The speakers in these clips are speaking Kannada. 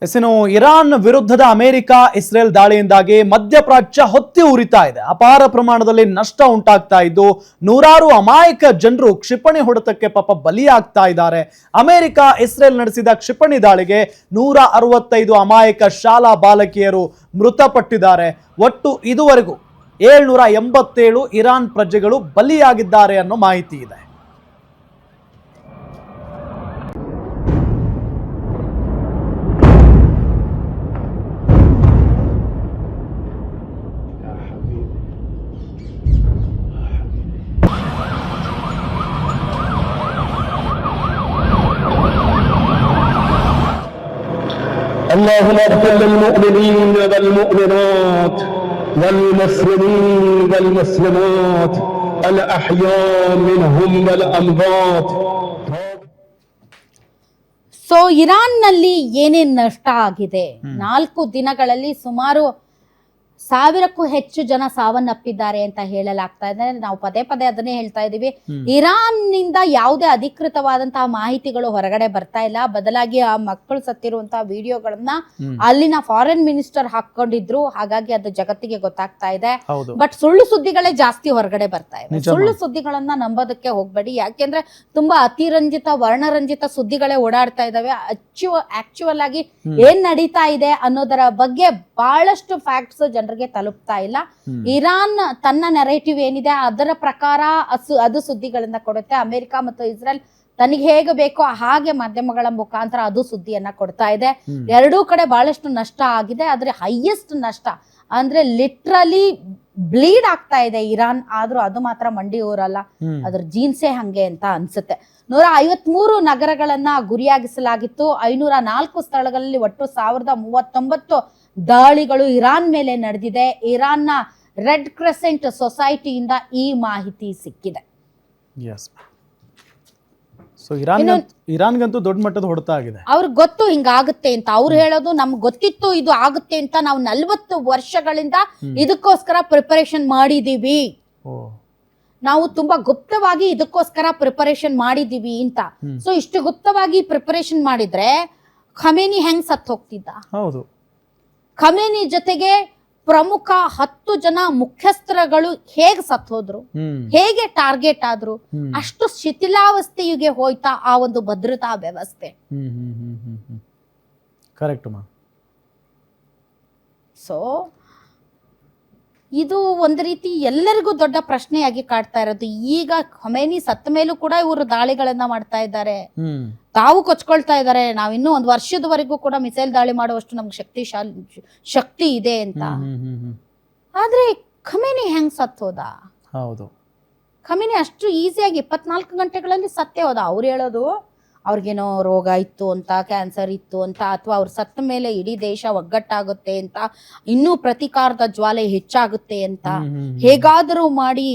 ಇನ್ನು ಇರಾನ್ ವಿರುದ್ಧದ ಅಮೆರಿಕ ಇಸ್ರೇಲ್ ದಾಳಿಯಿಂದಾಗಿ ಮಧ್ಯಪ್ರಾಚ್ಯ ಹೊತ್ತಿ ಉರಿತಾ ಇದೆ. ಅಪಾರ ಪ್ರಮಾಣದಲ್ಲಿ ನಷ್ಟ ಉಂಟಾಗ್ತಾ ಇದ್ದು ನೂರಾರು ಅಮಾಯಕ ಜನರು ಕ್ಷಿಪಣಿ ಹೊಡೆತಕ್ಕೆ ಪಾಪ ಬಲಿಯಾಗ್ತಾ ಇದ್ದಾರೆ. ಅಮೆರಿಕ ಇಸ್ರೇಲ್ ನಡೆಸಿದ ಕ್ಷಿಪಣಿ ದಾಳಿಗೆ 165 ಅಮಾಯಕ ಶಾಲಾ ಬಾಲಕಿಯರು ಮೃತಪಟ್ಟಿದ್ದಾರೆ. ಒಟ್ಟು ಇದುವರೆಗೂ 787 ಇರಾನ್ ಪ್ರಜೆಗಳು ಬಲಿಯಾಗಿದ್ದಾರೆ ಅನ್ನೋ ಮಾಹಿತಿ ಇದೆ. اللهم اغفر للمؤمنين والمؤمنات والمسلمين والمسلمات الأحياء منهم والأموات. ಸೊ ಇರಾನ್ನಲ್ಲಿ ಏನೇನು ನಷ್ಟ ಆಗಿದೆ, 4 ದಿನಗಳಲ್ಲಿ ಸುಮಾರು 1000ಕ್ಕೂ ಹೆಚ್ಚು ಜನ ಸಾವನ್ನಪ್ಪಿದ್ದಾರೆ ಅಂತ ಹೇಳಲಾಗ್ತಾ ಇದೆ. ನಾವು ಪದೇ ಪದೇ ಅದನ್ನೇ ಹೇಳ್ತಾ ಇದೀವಿ. ಇರಾನ್ ನಿಂದ ಯಾವುದೇ ಅಧಿಕೃತವಾದಂತಹ ಮಾಹಿತಿಗಳು ಹೊರಗಡೆ ಬರ್ತಾ ಇಲ್ಲ. ಬದಲಾಗಿ ಆ ಮಕ್ಕಳು ಸತ್ತಿರುವಂತಹ ವಿಡಿಯೋಗಳನ್ನ ಅಲ್ಲಿನ ಫಾರಿನ್ ಮಿನಿಸ್ಟರ್ ಹಾಕೊಂಡಿದ್ರು, ಹಾಗಾಗಿ ಅದು ಜಗತ್ತಿಗೆ ಗೊತ್ತಾಗ್ತಾ ಇದೆ. ಬಟ್ ಸುಳ್ಳು ಸುದ್ದಿಗಳೇ ಜಾಸ್ತಿ ಹೊರಗಡೆ ಬರ್ತಾ ಇದೆ. ಸುಳ್ಳು ಸುದ್ದಿಗಳನ್ನ ನಂಬೋದಕ್ಕೆ ಹೋಗ್ಬೇಡಿ, ಯಾಕೆಂದ್ರೆ ತುಂಬಾ ಅತಿರಂಜಿತ ವರ್ಣರಂಜಿತ ಸುದ್ದಿಗಳೇ ಓಡಾಡ್ತಾ ಇದಾವೆ. ಆಕ್ಚುಯಲ್ ಆಗಿ ಏನ್ ನಡೀತಾ ಇದೆ ಅನ್ನೋದರ ಬಗ್ಗೆ ಬಹಳಷ್ಟು ಫ್ಯಾಕ್ಟ್ಸ್ ಜನರಿಗೆ ತಲುಪ್ತಾ ಇಲ್ಲ. ಇರಾನ್ ತನ್ನ ನೆರೇಟಿವ್ ಏನಿದೆ ಅದರ ಪ್ರಕಾರ ಅದು ಸುದ್ದಿಗಳನ್ನ ಕೊಡುತ್ತೆ. ಅಮೆರಿಕ ಮತ್ತು ಇಸ್ರೇಲ್ ತನಗೆ ಹೇಗೆ ಬೇಕೋ ಹಾಗೆ ಮಾಧ್ಯಮಗಳ ಮುಖಾಂತರ ಅದು ಸುದ್ದಿಯನ್ನ ಕೊಡ್ತಾ ಇದೆ. ಎರಡೂ ಕಡೆ ಬಹಳಷ್ಟು ನಷ್ಟ ಆಗಿದೆ. ಆದ್ರೆ ಹೈಯೆಸ್ಟ್ ನಷ್ಟ ಅಂದ್ರೆ ಲಿಟ್ರಲಿ ಬ್ಲೀಡ್ ಆಗ್ತಾ ಇದೆ ಇರಾನ್. ಆದ್ರೂ ಅದು ಮಾತ್ರ ಮಂಡಿ ಊರಲ್ಲ, ಅದ್ರ ಜೀನ್ಸೇ ಹಂಗೆ ಅಂತ ಅನ್ಸುತ್ತೆ. 153 ನಗರಗಳನ್ನ ಗುರಿಯಾಗಿಸಲಾಗಿತ್ತು. 504 ಸ್ಥಳಗಳಲ್ಲಿ ಒಟ್ಟು 1039 ದಾಳಿಗಳು ಇರಾನ್ ಮೇಲೆ ನಡೆದಿದೆ. ಇರಾನ್ನ ರೆಡ್ ಕ್ರೆಸೆಂಟ್ ಸೊಸೈಟಿಯಿಂದ ಈ ಮಾಹಿತಿ ಸಿಕ್ಕಿದೆ. ಇರಾನ್ಗಂತೂ ದೊಡ್ಡ ಮಟ್ಟದ ಹೊಡೆತ ಆಗಿದೆ. ಅವ್ರಿಗೆ ಗೊತ್ತು ಹಿಂಗಾಗುತ್ತೆ ಅಂತ. ಅವ್ರು ಹೇಳೋದು ನಮ್ಗೆ ಗೊತ್ತಿತ್ತು ಇದು ಆಗುತ್ತೆ ಅಂತ. ನಾವು 40 ವರ್ಷಗಳಿಂದ ಇದಕ್ಕೋಸ್ಕರ ಪ್ರಿಪರೇಷನ್ ಮಾಡಿದೀವಿ, ನಾವು ತುಂಬಾ ಗುಪ್ತವಾಗಿ ಇದಕ್ಕೋಸ್ಕರ ಪ್ರಿಪರೇಷನ್ ಮಾಡಿದೀವಿ ಅಂತ. ಸೊ ಇಷ್ಟು ಗುಪ್ತವಾಗಿ ಪ್ರಿಪರೇಷನ್ ಮಾಡಿದ್ರೆ ಖಮೇನಿ ಹೆಂಗ್ ಸತ್ತು ಹೋಗ್ತಿದ್ದ? ಹೌದು, ಖಮೇನಿ ಜೊತೆಗೆ ಪ್ರಮುಖ 10 ಜನ ಮುಖ್ಯಸ್ಥರುಗಳು ಹೇಗೆ ಸತ್ತು ಹೋದ್ರು, ಹೇಗೆ ಟಾರ್ಗೆಟ್ ಆದ್ರು, ಅಷ್ಟು ಶಿಥಿಲಾವಸ್ಥೆಗೆ ಹೋಯ್ತಾ ಆ ಒಂದು ಭದ್ರತಾ ವ್ಯವಸ್ಥೆ. ಕರೆಕ್ಟ್. ಸೊ ಇದು ಒಂದು ರೀತಿ ಎಲ್ಲರಿಗೂ ದೊಡ್ಡ ಪ್ರಶ್ನೆಯಾಗಿ ಕಾಡ್ತಾ ಇರೋದು. ಈಗ ಖಮೇನಿ ಸತ್ತ ಮೇಲೂ ಕೂಡ ಇವರು ದಾಳಿಗಳನ್ನ ಮಾಡ್ತಾ ಇದ್ದಾರೆ, ತಾವು ಕೊಚ್ಕೊಳ್ತಾ ಇದ್ದಾರೆ. ನಾವಿನ್ನೂ 1 ವರ್ಷದವರೆಗೂ ಕೂಡ ಮಿಸೈಲ್ ದಾಳಿ ಮಾಡುವಷ್ಟು ನಮ್ಗೆ ಶಕ್ತಿ ಇದೆ ಅಂತ. ಆದ್ರೆ ಖಮೇನಿ ಹೆಂಗ್ ಸತ್ ಹೋದ? ಹೌದು, ಖಮೇನಿ ಅಷ್ಟು ಈಸಿಯಾಗಿ 24 ಗಂಟೆಗಳಲ್ಲಿ ಸತ್ತೇ ಹೋದ. ಅವ್ರು ಹೇಳೋದು ಅವ್ರಿಗೇನೋ ರೋಗ ಇತ್ತು ಅಂತ, ಕ್ಯಾನ್ಸರ್ ಇತ್ತು ಅಂತ, ಅಥವಾ ಅವ್ರು ಸತ್ತ ಮೇಲೆ ಇಡೀ ದೇಶ ಒಗ್ಗಟ್ಟಾಗುತ್ತೆ ಅಂತ, ಇನ್ನೂ ಪ್ರತಿಕಾರದ ಜ್ವಾಲೆ ಹೆಚ್ಚಾಗುತ್ತೆ ಅಂತ, ಹೇಗಾದರೂ ಮಾಡಿ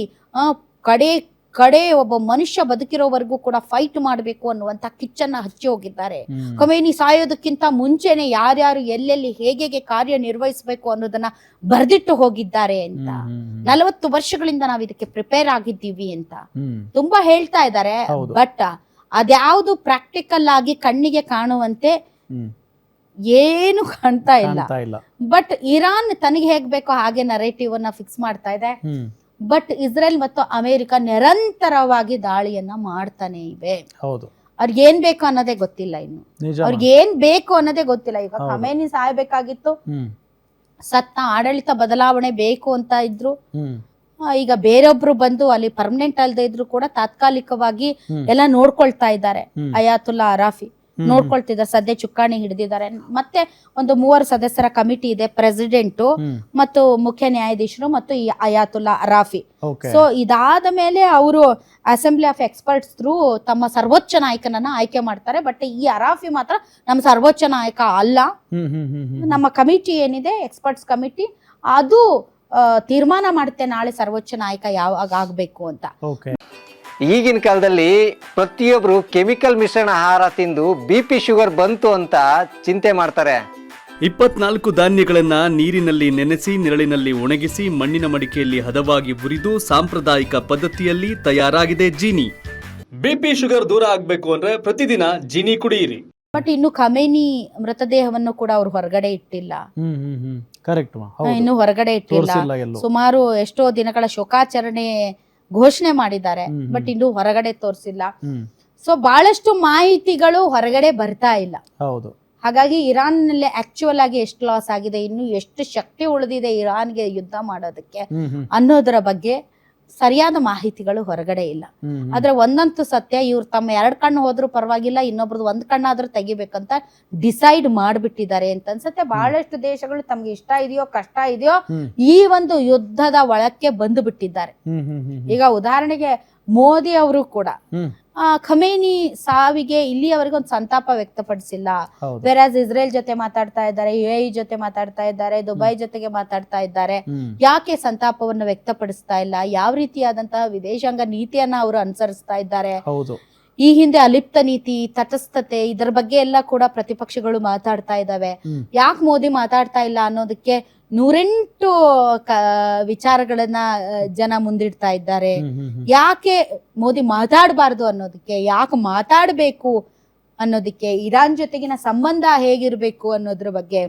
ಕಡೆ ಒಬ್ಬ ಮನುಷ್ಯ ಬದುಕಿರೋವರೆಗೂ ಕೂಡ ಫೈಟ್ ಮಾಡಬೇಕು ಅನ್ನುವಂತ ಕಿಚ್ಚನ್ನ ಹಚ್ಚಿ ಹೋಗಿದ್ದಾರೆ. ಖಮೇನಿ ಸಾಯೋದಕ್ಕಿಂತ ಮುಂಚೆನೆ ಯಾರ್ಯಾರು ಎಲ್ಲೆಲ್ಲಿ ಹೇಗೆ ಕಾರ್ಯನಿರ್ವಹಿಸಬೇಕು ಅನ್ನೋದನ್ನ ಬರ್ದಿಟ್ಟು ಹೋಗಿದ್ದಾರೆ ಅಂತ. 40 ವರ್ಷಗಳಿಂದ ನಾವು ಇದಕ್ಕೆ ಪ್ರಿಪೇರ್ ಆಗಿದ್ದೀವಿ ಅಂತ ತುಂಬಾ ಹೇಳ್ತಾ ಇದ್ದಾರೆ. ಬಟ್ ಅದ್ಯಾವುದು ಪ್ರಾಕ್ಟಿಕಲ್ ಆಗಿ ಕಣ್ಣಿಗೆ ಕಾಣುವಂತೆ ಏನು ಕಾಣ್ತಾ ಇಲ್ಲ. ಬಟ್ ಇರಾನ್ ತನಗೆ ಹೇಗ್ ಬೇಕೋ ಹಾಗೆ ನರೇಟಿವ್ ಅನ್ನ ಫಿಕ್ಸ್ ಮಾಡ್ತಾ ಇದೆ. ಬಟ್ ಇಸ್ರೇಲ್ ಮತ್ತು ಅಮೆರಿಕ ನಿರಂತರವಾಗಿ ದಾಳಿಯನ್ನ ಮಾಡ್ತಾನೆ ಇವೆ. ಅವ್ರಿಗೆ ಏನ್ ಬೇಕು ಅನ್ನೋದೇ ಗೊತ್ತಿಲ್ಲ. ಇನ್ನು ಅವ್ರಿಗೆ ಏನ್ ಬೇಕು ಅನ್ನೋದೇ ಗೊತ್ತಿಲ್ಲ. ಈಗ ಖಮೇನಿ ಸಾಯ್ಬೇಕಾಗಿತ್ತು, ಸತ್ತ. ಆಡಳಿತ ಬದಲಾವಣೆ ಬೇಕು ಅಂತ ಇದ್ರು. ಈಗ ಬೇರೊಬ್ರು ಬಂದು ಅಲ್ಲಿ ಪರ್ಮನೆಂಟ್ ಅಲ್ಲದೆ ಇದ್ರು ಕೂಡ ತಾತ್ಕಾಲಿಕವಾಗಿ ಎಲ್ಲ ನೋಡ್ಕೊಳ್ತಾ ಇದ್ದಾರೆ. ಅಯಾತುಲ್ಲಾ ಅರಾಫಿ ನೋಡ್ಕೊಳ್ತಿದ್ದಾರೆ, ಸದ್ಯ ಚುಕ್ಕಾಣಿ ಹಿಡಿದಿದ್ದಾರೆ. ಮತ್ತೆ ಒಂದು 3 ಸದಸ್ಯರ ಕಮಿಟಿ ಇದೆ, ಪ್ರೆಸಿಡೆಂಟ್ ಮತ್ತು ಮುಖ್ಯ ನ್ಯಾಯಾಧೀಶರು ಮತ್ತು ಈ ಅಯಾತುಲ್ಲಾ ಅರಾಫಿ. ಸೊ ಇದಾದ ಮೇಲೆ ಅವರು ಅಸೆಂಬ್ಲಿ ಆಫ್ ಎಕ್ಸ್ಪರ್ಟ್ಸ್ ಥ್ರೂ ತಮ್ಮ ಸರ್ವೋಚ್ಚ ನಾಯಕನನ್ನ ಆಯ್ಕೆ ಮಾಡ್ತಾರೆ. ಬಟ್ ಈ ಅರಾಫಿ ಮಾತ್ರ ನಮ್ಮ ಸರ್ವೋಚ್ಚ ನಾಯಕ ಅಲ್ಲ. ನಮ್ಮ ಕಮಿಟಿ ಏನಿದೆ, ಎಕ್ಸ್ಪರ್ಟ್ಸ್ ಕಮಿಟಿ, ಅದು ತೀರ್ಮಾನ ಮಾಡುತ್ತೆ ನಾಳೆ ಸರ್ವೋಚ್ಚ ನಾಯಕ ಯಾವಾಗ ಆಗ್ಬೇಕು ಅಂತ. ಈಗಿನ ಕಾಲದಲ್ಲಿ ಪ್ರತಿಯೊಬ್ರು ಕೆಮಿಕಲ್ ಮಿಶ್ರಣ ಆಹಾರ ತಿಂದು BP ಶುಗರ್ ಬಂತು ಅಂತ ಚಿಂತೆ ಮಾಡ್ತಾರೆ. 24 ಧಾನ್ಯಗಳನ್ನ ನೀರಿನಲ್ಲಿ ನೆನೆಸಿ ನೆರಳಿನಲ್ಲಿ ಒಣಗಿಸಿ ಮಣ್ಣಿನ ಮಡಿಕೆಯಲ್ಲಿ ಹದವಾಗಿ ಹುರಿದು ಸಾಂಪ್ರದಾಯಿಕ ಪದ್ಧತಿಯಲ್ಲಿ ತಯಾರಾಗಿದೆ ಜೀನಿ. BP ಶುಗರ್ ದೂರ ಆಗ್ಬೇಕು ಅಂದ್ರೆ ಪ್ರತಿದಿನ ಜೀನಿ ಕುಡಿಯಿರಿ. ಬಟ್ ಇನ್ನು ಖಮೇನಿ ಮೃತದೇಹವನ್ನು ಕೂಡ ಅವ್ರು ಹೊರಗಡೆ ಇಟ್ಟಿಲ್ಲ. ಕರೆಕ್ಟ್. ಇನ್ನು ಹೊರಗಡೆ ಇಟ್ಟಿಲ್ಲ. ಸುಮಾರು ಎಷ್ಟೋ ದಿನಗಳ ಶೋಕಾಚರಣೆ ಘೋಷಣೆ ಮಾಡಿದ್ದಾರೆ, ಬಟ್ ಇನ್ನು ಹೊರಗಡೆ ತೋರಿಸಿಲ್ಲ. ಸೊ ಬಹಳಷ್ಟು ಮಾಹಿತಿಗಳು ಹೊರಗಡೆ ಬರ್ತಾ ಇಲ್ಲ. ಹೌದು. ಹಾಗಾಗಿ ಇರಾನ್ ನಲ್ಲಿ ಆಕ್ಚುಯಲ್ ಆಗಿ ಎಷ್ಟು ಲಾಸ್ ಆಗಿದೆ, ಇನ್ನು ಎಷ್ಟು ಶಕ್ತಿ ಉಳಿದಿದೆ ಇರಾನ್ಗೆ ಯುದ್ಧ ಮಾಡೋದಕ್ಕೆ ಅನ್ನೋದರ ಬಗ್ಗೆ ಸರಿಯಾದ ಮಾಹಿತಿಗಳು ಹೊರಗಡೆ ಇಲ್ಲ. ಆದ್ರೆ ಒಂದಂತೂ ಸತ್ಯ, ಇವ್ರು ತಮ್ಮ 2 ಕಣ್ಣು ಹೋದ್ರೂ ಪರವಾಗಿಲ್ಲ, ಇನ್ನೊಬ್ರದ್ದು 1 ಕಣ್ಣಾದ್ರೂ ತೆಗಿಬೇಕಂತ ಡಿಸೈಡ್ ಮಾಡ್ಬಿಟ್ಟಿದ್ದಾರೆ ಅಂತ ಅನ್ಸುತ್ತೆ. ಬಹಳಷ್ಟು ದೇಶಗಳು ತಮ್ಗೆ ಇಷ್ಟ ಇದೆಯೋ ಕಷ್ಟ ಇದೆಯೋ ಈ ಒಂದು ಯುದ್ಧದ ಒಳಕ್ಕೆ ಬಂದು ಬಿಟ್ಟಿದ್ದಾರೆ. ಈಗ ಉದಾಹರಣೆಗೆ ಮೋದಿ ಅವರು ಕೂಡ ಖಮೇನಿ ಸಾವಿಗೆ ಇಲ್ಲಿಯವರೆಗೆ ಒಂದು ಸಂತಾಪ ವ್ಯಕ್ತಪಡಿಸಿಲ್ಲ. ವೆರಾಸ್ ಇಸ್ರೇಲ್ ಜೊತೆ ಮಾತಾಡ್ತಾ ಇದ್ದಾರೆ, UAE ಜೊತೆ ಮಾತಾಡ್ತಾ ಇದ್ದಾರೆ, ದುಬೈ ಜೊತೆಗೆ ಮಾತಾಡ್ತಾ ಇದ್ದಾರೆ. ಯಾಕೆ ಸಂತಾಪವನ್ನು ವ್ಯಕ್ತಪಡಿಸ್ತಾ ಇಲ್ಲ? ಯಾವ ರೀತಿಯಾದಂತಹ ವಿದೇಶಾಂಗ ನೀತಿಯನ್ನ ಅವರು ಅನುಸರಿಸ್ತಾ ಇದ್ದಾರೆ? ಈ ಹಿಂದೆ ಅಲಿಪ್ತ ನೀತಿ, ತಟಸ್ಥತೆ, ಇದರ ಬಗ್ಗೆ ಎಲ್ಲ ಕೂಡ ಪ್ರತಿಪಕ್ಷಗಳು ಮಾತಾಡ್ತಾ ಇದ್ದಾವೆ. ಯಾಕೆ ಮೋದಿ ಮಾತಾಡ್ತಾ ಇಲ್ಲ ಅನ್ನೋದಕ್ಕೆ 108 ವಿಚಾರಗಳನ್ನ ಜನ ಮುಂದಿಡ್ತಾ ಇದ್ದಾರೆ. ಯಾಕೆ ಮೋದಿ ಮಾತಾಡಬಾರ್ದು ಅನ್ನೋದಕ್ಕೆ, ಯಾಕೆ ಮಾತಾಡಬೇಕು ಅನ್ನೋದಕ್ಕೆ, ಇರಾನ್ ಜೊತೆಗಿನ ಸಂಬಂಧ ಹೇಗಿರ್ಬೇಕು ಅನ್ನೋದ್ರ ಬಗ್ಗೆ,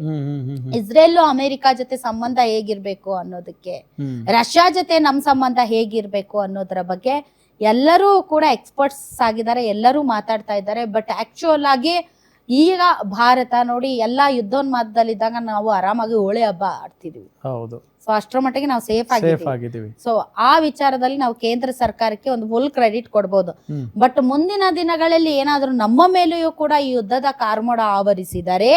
ಇಸ್ರೇಲ್ ಅಮೆರಿಕ ಜೊತೆ ಸಂಬಂಧ ಹೇಗಿರ್ಬೇಕು ಅನ್ನೋದಕ್ಕೆ, ರಷ್ಯಾ ಜೊತೆ ನಮ್ ಸಂಬಂಧ ಹೇಗಿರ್ಬೇಕು ಅನ್ನೋದ್ರ ಬಗ್ಗೆ ಎಲ್ಲರೂ ಕೂಡ ಎಕ್ಸ್ಪರ್ಟ್ಸ್ ಆಗಿದ್ದಾರೆ, ಎಲ್ಲರೂ ಮಾತಾಡ್ತಾ ಇದ್ದಾರೆ. ಬಟ್ ಆಕ್ಚುಯಲ್ ಆಗಿ ಈಗ ಭಾರತ ನೋಡಿ, ಎಲ್ಲಾ ಯುದ್ಧೋನ್ಮಾದದಲ್ಲಿದ್ದಾಗ ನಾವು ಆರಾಮಾಗಿ ಹೋಳಿ ಹಬ್ಬ ಆಡ್ತಿದ್ವಿ. ಹೌದು. ಸೊ ಅಷ್ಟರ ಮಟ್ಟಿಗೆ ನಾವು ಸೇಫ್ ಆಗಿದ್ದೀವಿ. ಸೊ ಆ ವಿಚಾರದಲ್ಲಿ ನಾವು ಕೇಂದ್ರ ಸರ್ಕಾರಕ್ಕೆ ಒಂದು ಫುಲ್ ಕ್ರೆಡಿಟ್ ಕೊಡ್ಬೋದು. ಬಟ್ ಮುಂದಿನ ದಿನಗಳಲ್ಲಿ ಏನಾದ್ರೂ ನಮ್ಮ ಮೇಲೆಯೂ ಕೂಡ ಈ ಯುದ್ಧದ ಕಾರ್ಮೋಡ ಆವರಿಸಿದರೆ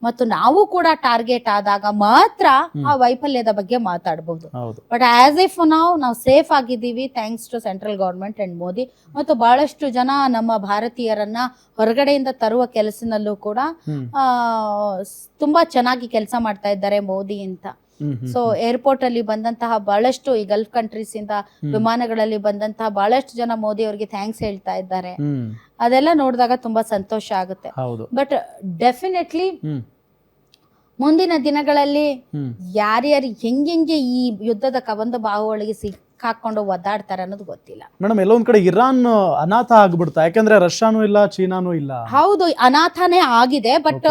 ಮತ್ತು ನಾವು ಕೂಡ ಟಾರ್ಗೆಟ್ ಆದಾಗ ಮಾತ್ರ ಆ ವೈಫಲ್ಯದ ಬಗ್ಗೆ ಮಾತಾಡಬಹುದು. ಬಟ್ ಆಸ್ ಇಫ್ ನಾವು ಸೇಫ್ ಆಗಿದ್ದೀವಿ thanks to central government and Modi. ಮತ್ತು ಬಹಳಷ್ಟು ಜನ ನಮ್ಮ ಭಾರತೀಯರನ್ನ ಹೊರಗಡೆಯಿಂದ ತರುವ ಕೆಲಸದಲ್ಲೂ ಕೂಡ ತುಂಬಾ ಚೆನ್ನಾಗಿ ಕೆಲಸ ಮಾಡ್ತಾ ಇದ್ದಾರೆ ಮೋದಿ ಅಂತ. ಸೊ ಏರ್ಪೋರ್ಟ್ ಅಲ್ಲಿ ಬಂದಂತಹ ಬಹಳಷ್ಟು ಈ ಗಲ್ಫ್ ಕಂಟ್ರೀಸ್ ಇಂದ ವಿಮಾನಗಳಲ್ಲಿ ಬಂದಂತಹ ಬಹಳಷ್ಟು ಜನ ಮೋದಿ ಅವರಿಗೆ ಥ್ಯಾಂಕ್ಸ್ ಹೇಳ್ತಾ ಇದ್ದಾರೆ. ಅದೆಲ್ಲ ನೋಡಿದಾಗ ತುಂಬಾ ಸಂತೋಷ ಆಗುತ್ತೆ. ಬಟ್ ಡೆಫಿನೆಟ್ಲಿ ಮುಂದಿನ ದಿನಗಳಲ್ಲಿ ಯಾರ್ಯಾರು ಹೆಂಗೆ ಈ ಯುದ್ಧದ ಕವಂದ ಬಾಹುಗಳಿಗೆ ಸಿಕ್ಕಾಕೊಂಡು ಒದ್ದಾಡ್ತಾರೆ ಅನ್ನೋದು ಗೊತ್ತಿಲ್ಲ. ಮೇಡಮ್, ಎಲ್ಲೊಂದ್ ಕಡೆ ಇರಾನ್ ಅನಾಥ ಆಗ್ಬಿಡ್ತಾ, ಯಾಕಂದ್ರೆ ರಷ್ಯಾನೂ ಇಲ್ಲ, ಚೀನಾನೂ ಇಲ್ಲ. ಹೌದು, ಅನಾಥನೇ ಆಗಿದೆ. ಬಟ್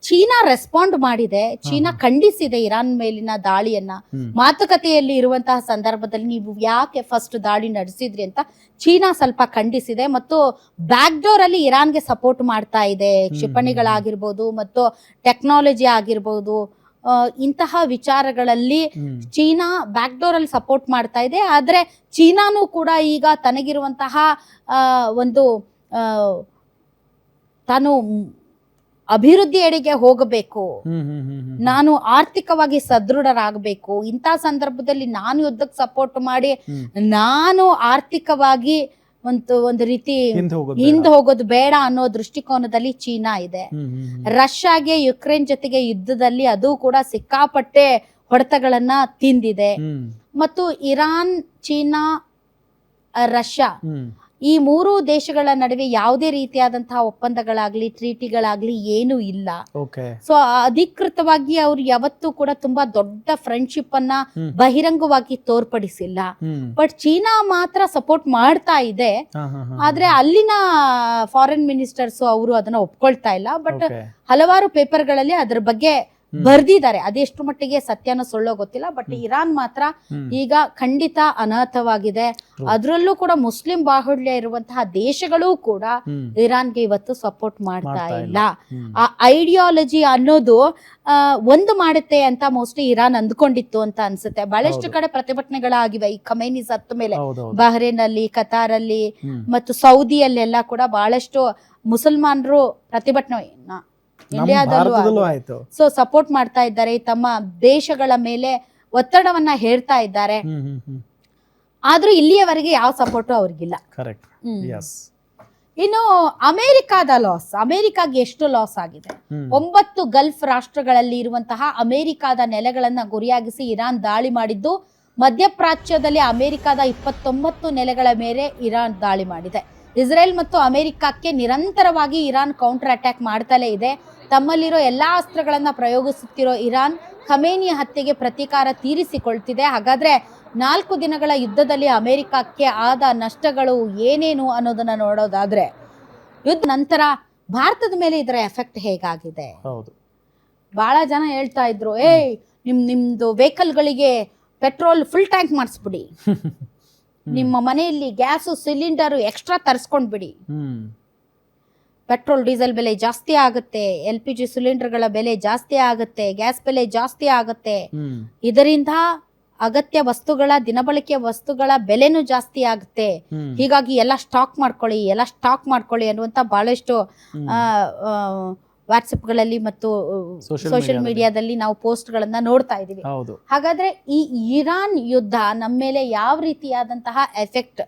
ಚೀನಾ ರೆಸ್ಪಾಂಡ್ ಮಾಡಿದೆ, ಚೀನಾ ಖಂಡಿಸಿದೆ ಇರಾನ್ ಮೇಲಿನ ದಾಳಿಯನ್ನ. ಮಾತುಕತೆಯಲ್ಲಿ ಇರುವಂತಹ ಸಂದರ್ಭದಲ್ಲಿ ನೀವು ಯಾಕೆ ಫಸ್ಟ್ ದಾಳಿ ನಡೆಸಿದ್ರಿ ಅಂತ ಚೀನಾ ಸ್ವಲ್ಪ ಖಂಡಿಸಿದೆ. ಮತ್ತು ಬ್ಯಾಕ್ ಡೋರ್ ಅಲ್ಲಿ ಇರಾನ್ಗೆ ಸಪೋರ್ಟ್ ಮಾಡ್ತಾ ಇದೆ. ಕ್ಷಿಪಣಿಗಳಾಗಿರ್ಬೋದು ಮತ್ತು ಟೆಕ್ನಾಲಜಿ ಆಗಿರ್ಬೋದು, ಇಂತಹ ವಿಚಾರಗಳಲ್ಲಿ ಚೀನಾ ಬ್ಯಾಕ್ ಡೋರ್ ಅಲ್ಲಿ ಸಪೋರ್ಟ್ ಮಾಡ್ತಾ ಇದೆ. ಆದ್ರೆ ಚೀನಾನು ಕೂಡ ಈಗ ತನಗಿರುವಂತಹ ಒಂದು ತಾನು ಅಭಿವೃದ್ಧಿ ಎಡೆಗೆ ಹೋಗಬೇಕು, ನಾನು ಆರ್ಥಿಕವಾಗಿ ಸದೃಢರಾಗಬೇಕು, ಇಂಥ ಸಂದರ್ಭದಲ್ಲಿ ನಾನು ಯುದ್ಧಕ್ಕೆ ಸಪೋರ್ಟ್ ಮಾಡಿ ನಾನು ಆರ್ಥಿಕವಾಗಿ ಒಂದು ರೀತಿ ಹಿಂದೆ ಹೋಗೋದು ಬೇಡ ಅನ್ನೋ ದೃಷ್ಟಿಕೋನದಲ್ಲಿ ಚೀನಾ ಇದೆ. ರಷ್ಯಾಗೆ ಯುಕ್ರೇನ್ ಜೊತೆಗೆ ಯುದ್ಧದಲ್ಲಿ ಅದು ಕೂಡ ಸಿಕ್ಕಾಪಟ್ಟೆ ಹೊಡೆತಗಳನ್ನ ತಿಂದಿದೆ. ಮತ್ತು ಇರಾನ್, ಚೀನಾ, ರಷ್ಯಾ ಈ 3 ದೇಶಗಳ ನಡುವೆ ಯಾವುದೇ ರೀತಿಯಾದಂತಹ ಒಪ್ಪಂದಗಳಾಗ್ಲಿ ಟ್ರೀಟಿಗಳಾಗ್ಲಿ ಏನೂ ಇಲ್ಲ. ಸೊ ಅಧಿಕೃತವಾಗಿ ಅವ್ರು ಯಾವತ್ತೂ ಕೂಡ ತುಂಬಾ ದೊಡ್ಡ ಫ್ರೆಂಡ್ಶಿಪ್ ಅನ್ನ ಬಹಿರಂಗವಾಗಿ ತೋರ್ಪಡಿಸಿಲ್ಲ. ಬಟ್ ಚೀನಾ ಮಾತ್ರ ಸಪೋರ್ಟ್ ಮಾಡ್ತಾ ಇದೆ. ಆದ್ರೆ ಅಲ್ಲಿನ ಫಾರಿನ್ ಮಿನಿಸ್ಟರ್ಸ್ ಅವರು ಅದನ್ನ ಒಪ್ಕೊಳ್ತಾ ಇಲ್ಲ. ಬಟ್ ಹಲವಾರು ಪೇಪರ್ಗಳಲ್ಲಿ ಅದ್ರ ಬಗ್ಗೆ ಬರ್ದಿದ್ದಾರೆ. ಅದೆಷ್ಟು ಮಟ್ಟಿಗೆ ಸತ್ಯನ ಸುಳ್ಳೋ ಗೊತ್ತಿಲ್ಲ. ಬಟ್ ಇರಾನ್ ಮಾತ್ರ ಈಗ ಖಂಡಿತ ಅನಾಥವಾಗಿದೆ. ಅದರಲ್ಲೂ ಕೂಡ ಮುಸ್ಲಿಂ ಬಾಹುಳ್ಯ ಇರುವಂತಹ ದೇಶಗಳು ಕೂಡ ಇರಾನ್ಗೆ ಇವತ್ತು ಸಪೋರ್ಟ್ ಮಾಡ್ತಾ ಇಲ್ಲ. ಆ ಐಡಿಯಾಲಜಿ ಅನ್ನೋದು ಒಂದು ಮಾಡುತ್ತೆ ಅಂತ ಮೋಸ್ಟ್ಲಿ ಇರಾನ್ ಅಂದ್ಕೊಂಡಿತ್ತು ಅಂತ ಅನ್ಸುತ್ತೆ. ಬಹಳಷ್ಟು ಕಡೆ ಪ್ರತಿಭಟನೆಗಳಾಗಿವೆ ಈ ಖಮೇನಿ ಸತ್ತ ಮೇಲೆ. ಬಹ್ರೇನ್ ಅಲ್ಲಿ, ಕತಾರ್ ಅಲ್ಲಿ ಮತ್ತು ಸೌದಿಯಲ್ಲೆಲ್ಲ ಕೂಡ ಬಹಳಷ್ಟು ಮುಸಲ್ಮಾನರು ಪ್ರತಿಭಟನೆ ಇಂಡಿಯಾದಲ್ಲೂ ಆಯ್ತು. ಸೊ ಸಪೋರ್ಟ್ ಮಾಡ್ತಾ ಇದ್ದಾರೆ, ತಮ್ಮ ದೇಶಗಳ ಮೇಲೆ ಒತ್ತಡವನ್ನ ಹೇರ್ತಾ ಇದ್ದಾರೆ. ಆದ್ರೂ ಇಲ್ಲಿಯವರೆಗೆ ಯಾವ ಸಪೋರ್ಟು ಅವ್ರಿಗಿಲ್ಲ. ಇನ್ನು ಅಮೆರಿಕಾಗೆ ಎಷ್ಟು ಲಾಸ್ ಆಗಿದೆ? 9 ಗಲ್ಫ್ ರಾಷ್ಟ್ರಗಳಲ್ಲಿ ಇರುವಂತಹ ಅಮೆರಿಕಾದ ನೆಲೆಗಳನ್ನ ಗುರಿಯಾಗಿಸಿ ಇರಾನ್ ದಾಳಿ ಮಾಡಿದ್ದು. ಮಧ್ಯಪ್ರಾಚ್ಯದಲ್ಲಿ ಅಮೆರಿಕಾದ 29 ನೆಲೆಗಳ ಮೇಲೆ ಇರಾನ್ ದಾಳಿ ಮಾಡಿದೆ. ಇಸ್ರೇಲ್ ಮತ್ತು ಅಮೆರಿಕಕ್ಕೆ ನಿರಂತರವಾಗಿ ಇರಾನ್ ಕೌಂಟರ್ ಅಟ್ಯಾಕ್ ಮಾಡ್ತಲೇ ಇದೆ. ತಮ್ಮಲ್ಲಿರೋ ಎಲ್ಲಾ ಅಸ್ತ್ರಗಳನ್ನ ಪ್ರಯೋಗಿಸುತ್ತಿರೋ ಇರಾನ್ ಖಮೇನಿ ಹತ್ಯೆಗೆ ಪ್ರತೀಕಾರ ತೀರಿಸಿಕೊಳ್ತಿದೆ. ಹಾಗಾದ್ರೆ 4 ದಿನಗಳ ಯುದ್ಧದಲ್ಲಿ ಅಮೆರಿಕಕ್ಕೆ ಆದ ನಷ್ಟಗಳು ಏನೇನು ಅನ್ನೋದನ್ನ ನೋಡೋದಾದ್ರೆ, ಯುದ್ಧ ನಂತರ ಭಾರತದ ಮೇಲೆ ಇದರ ಎಫೆಕ್ಟ್ ಹೇಗಾಗಿದೆ? ಹೌದು. ಬಹಳ ಜನ ಹೇಳ್ತಾ ಇದ್ರು, ನಿಮ್ದು ವೆಹಿಕಲ್ಗಳಿಗೆ ಪೆಟ್ರೋಲ್ ಫುಲ್ ಟ್ಯಾಂಕ್ ಮಾಡಿಸ್ಬಿಡಿ, ನಿಮ್ಮ ಮನೆಯಲ್ಲಿ ಗ್ಯಾಸು ಸಿಲಿಂಡರ್ ಎಕ್ಸ್ಟ್ರಾ ತರಿಸ್ಕೊಂಡ್ಬಿಡಿ, ಪೆಟ್ರೋಲ್ ಡೀಸೆಲ್ ಬೆಲೆ ಜಾಸ್ತಿ ಆಗುತ್ತೆ, LPG ಸಿಲಿಂಡರ್ಗಳ ಬೆಲೆ ಜಾಸ್ತಿ ಆಗುತ್ತೆ, ಗ್ಯಾಸ್ ಬೆಲೆ ಜಾಸ್ತಿ ಆಗುತ್ತೆ, ಇದರಿಂದ ಅಗತ್ಯ ವಸ್ತುಗಳ ದಿನಬಳಕೆಯ ವಸ್ತುಗಳ ಬೆಲೆನೂ ಜಾಸ್ತಿ ಆಗುತ್ತೆ, ಹೀಗಾಗಿ ಎಲ್ಲ ಸ್ಟಾಕ್ ಮಾಡ್ಕೊಳ್ಳಿ ಅನ್ನುವಂಥ ಬಹಳಷ್ಟು ವಾಟ್ಸಪ್ಗಳಲ್ಲಿ ಮತ್ತು ಸೋಷಿಯಲ್ ಮೀಡಿಯಾದಲ್ಲಿ ನಾವು ಪೋಸ್ಟ್ಗಳನ್ನ ನೋಡ್ತಾ ಇದೀವಿ. ಹಾಗಾದ್ರೆ ಈ ಇರಾನ್ ಯುದ್ಧ ನಮ್ಮ ಮೇಲೆ ಯಾವ ರೀತಿಯಾದಂತಹ ಎಫೆಕ್ಟ್